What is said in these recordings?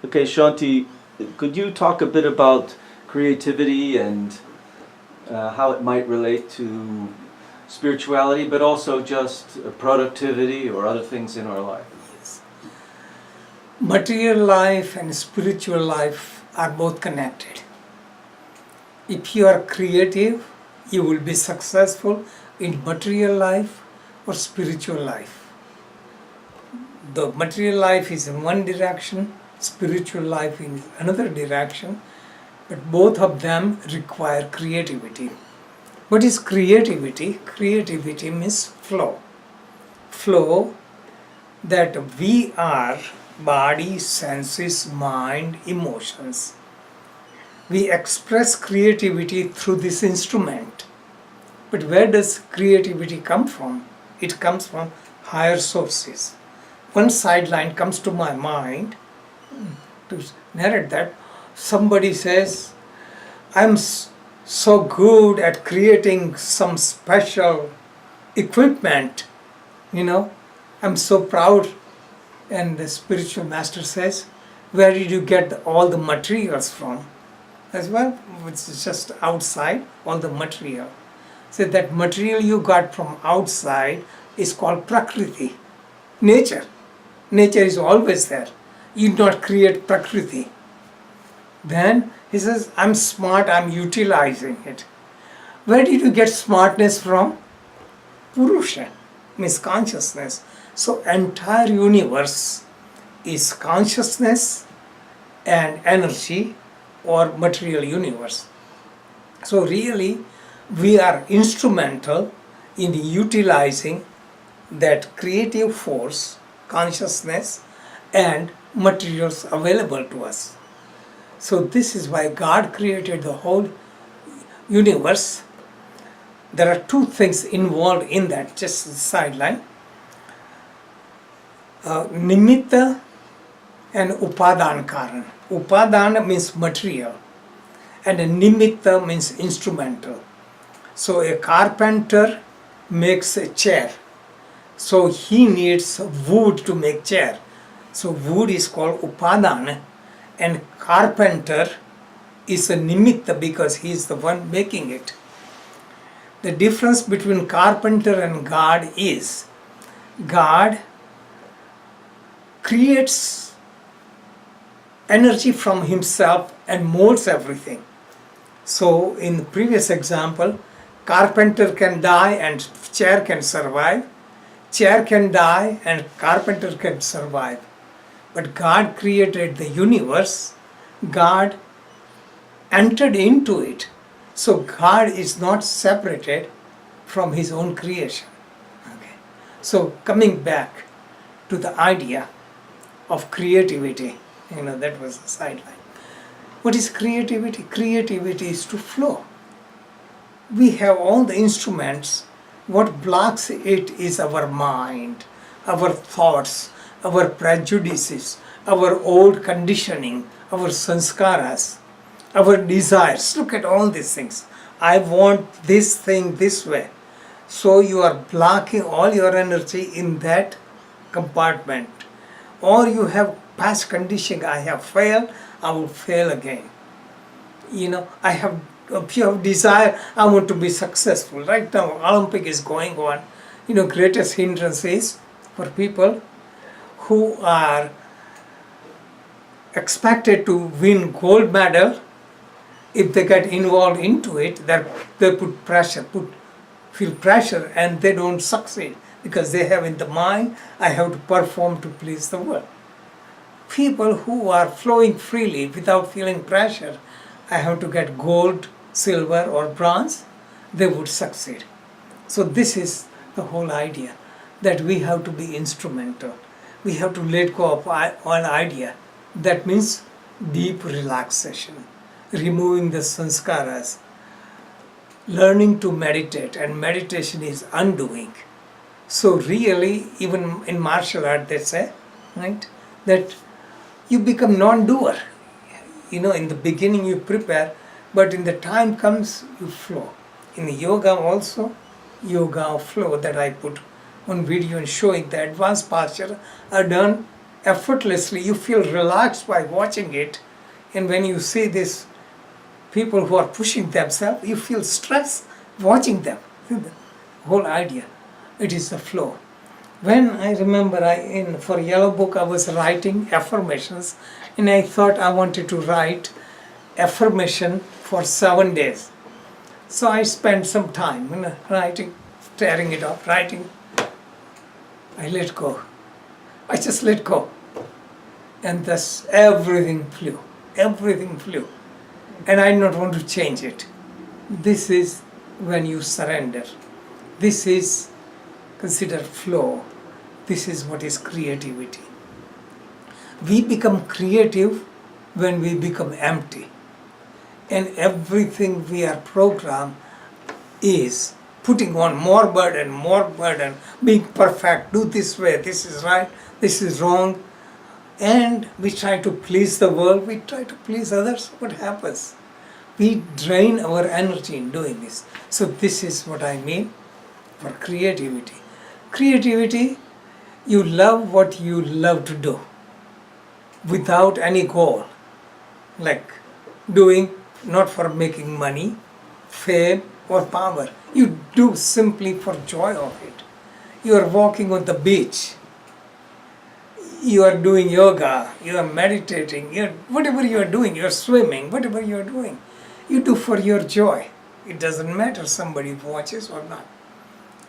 Okay, Shanti, could you talk a bit about creativity and how it might relate to spirituality, but also just productivity or other things in our life? Yes. Material life and spiritual life are both connected. If you are creative, you will be successful in material life or spiritual life. The material life is in one direction, spiritual life in another direction, but both of them require creativity. What is creativity? Creativity means flow. Flow that we are body, senses, mind, emotions. We express creativity through this instrument. But where does creativity come from? It comes from higher sources. One sideline comes to my mind to narrate that. Somebody says, I'm so good at creating some special equipment, I'm so proud. And the spiritual master says, where did you get all the materials from? As well, which is just outside, all the material. So that material you got from outside is called Prakriti, nature. Nature is always there. You do not create Prakriti. Then he says, I'm smart, I'm utilizing it. Where did you get smartness from? Purusha, means consciousness. So entire universe is consciousness and energy or material universe. So really we are instrumental in utilizing that creative force, consciousness and materials available to us. So this is why God created the whole universe. There are two things involved in that, just the sideline. Nimitta and Upadan Karan. Upadana means material and Nimitta means instrumental. So a carpenter makes a chair. So he needs wood to make chair. So wood is called Upadana and carpenter is a Nimitta because he is the one making it. The difference between carpenter and God is God creates energy from himself and molds everything. So in the previous example, carpenter can die and chair can survive. Chair can die and carpenter can survive. But God created the universe. God entered into it. So God is not separated from his own creation. Okay. So coming back to the idea of creativity, that was the sideline. What is creativity? Creativity is to flow. We have all the instruments. What blocks it is our mind, our thoughts, our prejudices, our old conditioning, our sanskaras, our desires. Look at all these things. I want this thing this way. So you are blocking all your energy in that compartment. Or you have past conditioning. I have failed, I will fail again. If you have desire, I want to be successful. Right now, Olympic is going on. Greatest hindrance is for people who are expected to win gold medal. If they get involved into it, they feel pressure and they don't succeed because they have in the mind, I have to perform to please the world. People who are flowing freely without feeling pressure, I have to get gold, silver or bronze, they would succeed. So this is the whole idea, that we have to be instrumental. We have to let go of all idea. That means deep relaxation, removing the sanskaras, learning to meditate, and meditation is undoing. So really, even in martial art they say, right, that you become non-doer. In the beginning you prepare, but in the time comes you flow. In the yoga also, yoga flow that I put one video and showing the advanced posture are done effortlessly, you feel relaxed by watching it. And when you see this people who are pushing themselves, you feel stress watching them. The whole idea, it is the flow. When I remember, for Yellow Book, I was writing affirmations, and I thought I wanted to write affirmation for 7 days. So I spent some time, writing, tearing it up, writing. I let go. I just let go. And thus everything flew. Everything flew. And I did not want to change it. This is when you surrender. This is considered flow. This is what is creativity. We become creative when we become empty. And everything we are programmed is putting on more burden, being perfect, do this way, this is right, this is wrong. And we try to please the world, we try to please others. What happens? We drain our energy in doing this. So this is what I mean for creativity. Creativity, you love what you love to do without any goal. Like doing not for making money, fame or power. You do simply for joy of it. You are walking on the beach. You are doing yoga, you are meditating, whatever you are doing, you are swimming, whatever you are doing, you do for your joy. It doesn't matter somebody watches or not.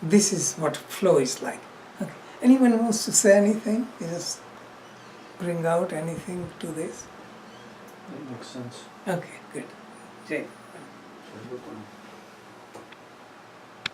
This is what flow is like. Okay. Anyone wants to say anything? Just bring out anything to this. That makes sense. Okay, good. Jay.